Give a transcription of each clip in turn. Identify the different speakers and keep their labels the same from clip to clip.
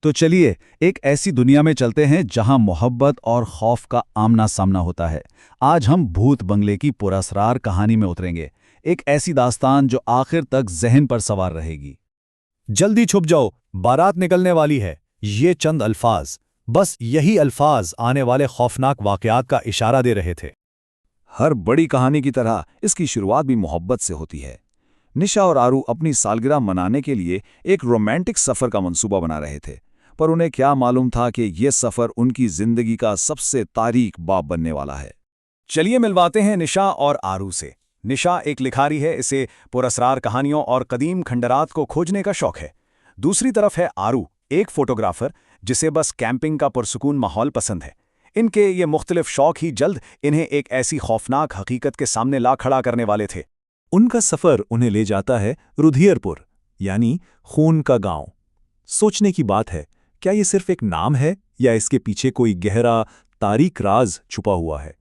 Speaker 1: तो चलिए एक ऐसी दुनिया में चलते हैं जहां मोहब्बत और खौफ का आमना सामना होता है। आज हम भूत बंगले की पुरअसरार कहानी में उतरेंगे, एक ऐसी दास्तान जो आखिर तक जहन पर सवार रहेगी।
Speaker 2: जल्दी छुप जाओ, बारात निकलने वाली है। ये चंद अल्फाज, बस यही अल्फाज आने वाले खौफनाक वाकयात का इशारा दे रहे थे।
Speaker 3: हर बड़ी कहानी की तरह इसकी शुरुआत भी मोहब्बत से होती है। निशा और आरू अपनी सालगिरह मनाने के लिए एक रोमांटिक सफर का मंसूबा बना रहे थे, पर उन्हें क्या मालूम था कि यह सफर उनकी जिंदगी का सबसे तारीख बाब बनने वाला है।
Speaker 2: चलिए मिलवाते हैं निशा और आरू से। निशा एक लिखारी है, इसे पुरअसरार कहानियों और कदीम खंडरात को खोजने का शौक है। दूसरी तरफ है आरू, एक फोटोग्राफर जिसे बस कैंपिंग का पुरसुकून माहौल पसंद है। इनके ये मुख्तलिफ शौक ही जल्द इन्हें एक ऐसी खौफनाक हकीकत के सामने ला खड़ा करने वाले थे।
Speaker 4: उनका सफर उन्हें ले जाता है रुधिरपुर, यानी खून का गांव। सोचने की बात है, क्या ये सिर्फ एक नाम है या इसके पीछे कोई गहरा तारीख राज छुपा हुआ है?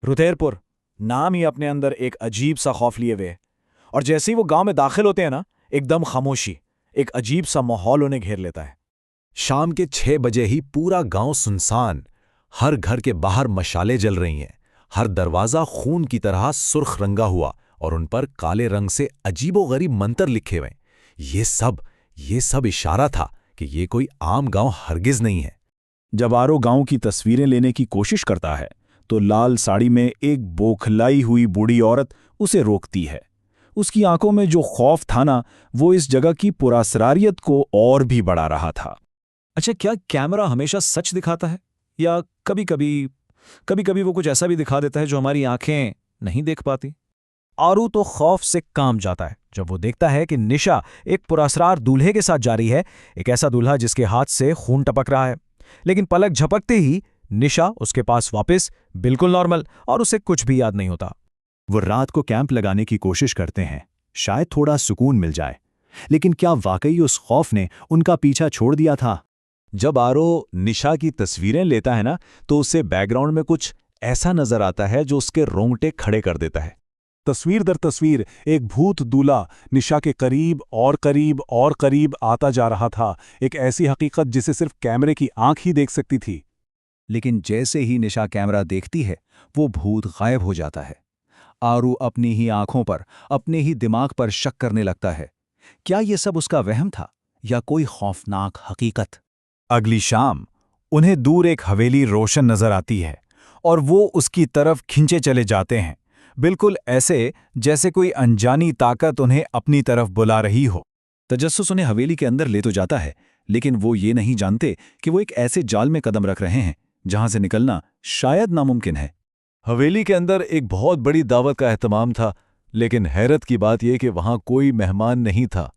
Speaker 2: रुधिरपुर नाम ही अपने अंदर एक अजीब सा खौफ लिए हुए, और जैसे ही वो गांव में दाखिल होते हैं ना, एकदम खामोशी, एक अजीब सा माहौल उन्हें घेर लेता है।
Speaker 4: शाम के 6 बजे ही पूरा गांव सुनसान। हर घर के बाहर मशालें जल रही हैं, हर दरवाजा खून की तरह सुर्ख रंगा हुआ और उन पर काले रंग से अजीबोगरीब मंत्र लिखे हुए। ये सब इशारा था कि ये कोई आम गांव हरगिज नहीं है।
Speaker 2: जब आरो गांव की तस्वीरें लेने की कोशिश करता है तो लाल साड़ी में एक बौखलाई हुई बूढ़ी औरत उसे रोकती है। उसकी आंखों में जो खौफ था ना, वो इस जगह की पुरअसरारियत को और भी बढ़ा रहा था। अच्छा, क्या कैमरा हमेशा सच दिखाता है, या कभी कभी वो कुछ ऐसा भी दिखा देता है जो हमारी आंखें नहीं देख पाती? आरू तो खौफ से काम जाता है जब वो देखता है कि निशा एक पुरअसरार दूल्हे के साथ जा रही है, एक ऐसा दूल्हा जिसके हाथ से खून टपक रहा है। लेकिन पलक झपकते ही निशा उसके पास वापस बिल्कुल नॉर्मल, और उसे कुछ भी याद नहीं होता।
Speaker 4: वो रात को कैंप लगाने की कोशिश करते हैं, शायद थोड़ा सुकून मिल जाए। लेकिन क्या वाकई उस खौफ ने उनका पीछा छोड़ दिया था? जब आरो निशा की तस्वीरें लेता है ना, तो उसे बैकग्राउंड में कुछ ऐसा नजर आता है जो उसके रोंगटे खड़े कर देता है। तस्वीर दर तस्वीर एक भूत दूल्हा निशा के करीब और करीब और करीब आता जा रहा था, एक ऐसी हकीकत जिसे सिर्फ कैमरे की आंख ही देख सकती थी।
Speaker 1: लेकिन जैसे ही निशा कैमरा देखती है, वो भूत गायब हो जाता है। आरू अपनी ही आंखों पर, अपने ही दिमाग पर शक करने लगता है। क्या ये सब उसका वहम था या कोई खौफनाक हकीकत?
Speaker 2: अगली शाम उन्हें दूर एक हवेली रोशन नजर आती है और वो उसकी तरफ खिंचे चले जाते हैं, बिल्कुल ऐसे जैसे कोई अनजानी ताकत उन्हें अपनी तरफ बुला रही हो। तजस्सुस उन्हें हवेली के अंदर ले तो जाता है, लेकिन वो ये नहीं जानते कि वो एक ऐसे जाल में कदम रख रहे हैं जहां से निकलना शायद नामुमकिन है।
Speaker 4: हवेली के अंदर एक बहुत बड़ी दावत का एहतमाम था, लेकिन हैरत की बात यह कि वहां कोई मेहमान नहीं था।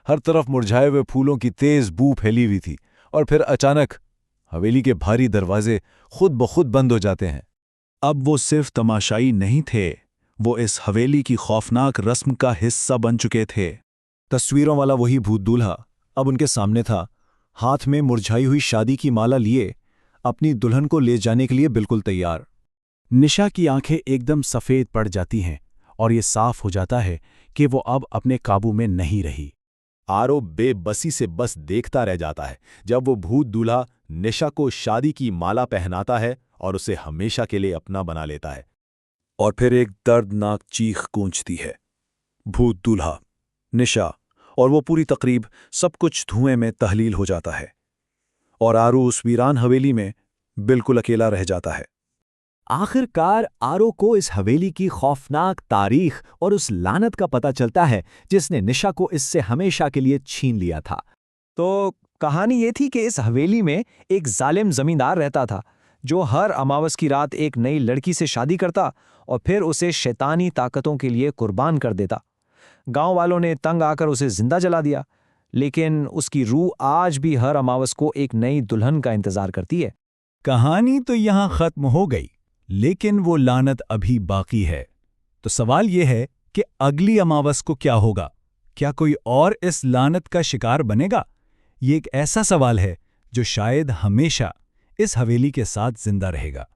Speaker 4: हर तरफ मुरझाए हुए फूलों की तेज बू फैली हुई थी, और फिर अचानक हवेली के भारी दरवाजे खुद ब खुद बंद हो जाते हैं।
Speaker 2: अब वो सिर्फ तमाशाई नहीं थे, वो इस हवेली की खौफनाक रस्म का हिस्सा बन चुके थे। तस्वीरों वाला वही भूत दूल्हा अब उनके सामने था, हाथ में मुरझाई हुई शादी की माला लिए, अपनी दुल्हन को ले जाने के लिए बिल्कुल तैयार। निशा की आंखें एकदम सफ़ेद पड़ जाती हैं और ये साफ हो जाता है कि वो अब अपने काबू में नहीं रही।
Speaker 4: आरो बेबसी से बस देखता रह जाता है जब वो भूत दूल्हा निशा को शादी की माला पहनाता है और उसे हमेशा के लिए अपना बना लेता है।
Speaker 2: और फिर एक दर्दनाक चीख गूंजती है। भूत दूल्हा, निशा और वो पूरी तकरीब, सब कुछ धुएं में तहलील हो जाता है और आरू उस वीरान हवेली में बिल्कुल अकेला रह जाता है।
Speaker 5: आखिरकार आरो को इस हवेली की खौफनाक तारीख और उस लानत का पता चलता है जिसने निशा को इससे हमेशा के लिए छीन लिया था। तो कहानी ये थी कि इस हवेली में एक जालिम जमींदार रहता था जो हर अमावस की रात एक नई लड़की से शादी करता और फिर उसे शैतानी ताकतों के लिए कुर्बान कर देता। गांव वालों ने तंग आकर उसे जिंदा जला दिया, लेकिन उसकी रूह आज भी हर अमावस को एक नई दुल्हन का इंतजार करती है।
Speaker 2: कहानी तो यहां खत्म हो गई, लेकिन वो लानत अभी बाकी है। तो सवाल यह है कि अगली अमावस को क्या होगा? क्या कोई और इस लानत का शिकार बनेगा? ये एक ऐसा सवाल है जो शायद हमेशा इस हवेली के साथ जिंदा रहेगा।